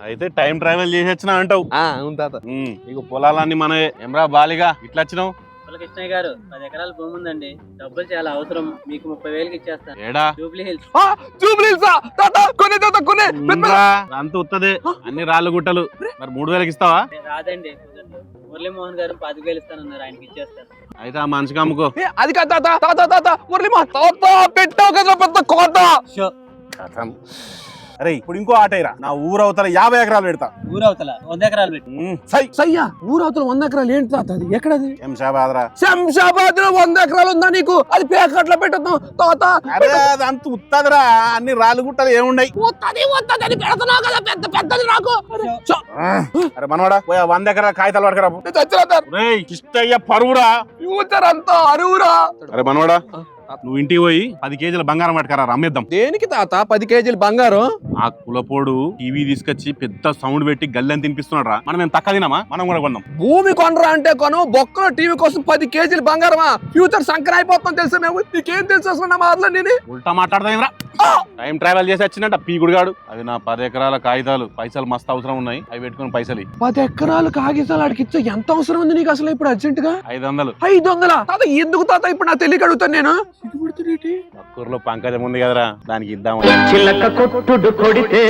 అయితే time travel చేసి వచ్చినా అంటావు. అవును తాత. ఇక పొలాలన్నీ మనమే. ఏమరా బాలిగా ఇట్లా వచ్చినావు? కృష్ణయ్య గారు 10 ఎకరాల భూమి ఉందండి, డబ్బులు చాలా అవసరం, మీకు 30,000కి ఇచ్చేస్తాను. ఏడా? Jubilee hills. అంత ఉత్తదే, అన్ని రాళ్ళు గుట్టలు. మరి 3,000కి ఇస్తావా? రాదండి, మురళీమోహన్ గారు 25,000 ఇస్తానన్నారు, ఆయనకి ఇచ్చేస్తాను. అయితే ఆ మనిషికి అమ్ముకో. అది కాదు తాత. తాత తాత మురళీమోహన్ తాత పెట్టావు కదా పెద్ద కోట. అరే ఇప్పుడు ఇంకో ఆటైరా, నా ఊరవతల 50 ఎకరాలు పెడతా. ఊరవతల 100 ఎకరాలు పెట్టి. సయ్యా ఊరవతల 100 ఎకరాలు ఏంటి తాత? అది ఎక్కడది? శంషాబాద్ లో 100 ఎకరాలు ఉందా నీకు? అది పేకట్ల పెట్టదు తాత. అంత ఉత్తదిరా, అన్ని రాళ్ళు గుట్టలు ఏముండయి. వత్తది పెడుతున్నావు కదా పెద్ద పెద్దది నాకు. అరే మనవాడా 100 ఎకరాల కాగితాలు పడకరా. ఇష్టయ్య పరువురా, ఫ్యూచర్ అంతా అరువురా. అరే మనవాడా నువ్వు ఇంటికి పోయి 10 కేజీల బంగారం పట్టుకరా, రమ్మేద్దాం. దేనికి తాత 10 కేజీలు బంగారం? ఆ కులపోడు టీవీ తీసుకొచ్చి పెద్ద సౌండ్ పెట్టి గల్లని తినిపిస్తున్నాడు రా. మనం తక్కువ తినామా? మనం కూడా కొన్నాం. భూమి కొనరా అంటే కొను, బొక్కలో టీవీ కోసం 10 కేజీలు బంగారమా? ఫ్యూచర్ సంకర అయిపోతాం తెలుసా? మేము నీకేం తెలుసు అసలు? మాటలో నేను ఉల్టా మాట్లాడదాం రా. టైం ట్రావెల్ చేసి వచ్చినట్ట పీగుడుగాడు. అవి నా 10 ఎకరాల కాగితాలు, పైసలు మస్తు అవసరం ఉన్నాయి, అవి పెట్టుకుని పైసలు. 10 ఎకరాలు కాగితాలు ఆడికి ఇచ్చా ఎంత అవసరం ఉంది నీకు అసలు ఇప్పుడు అర్జెంట్ గా? 500. 500 తాత? ఎందుకు తాత? ఇప్పుడు నా తెలియక అడుగుతాను నేను. పక్కూరులో పంకజం ఉంది కదరా, దానికి ఇద్దాం. చిలక కొట్టుడు కొడితే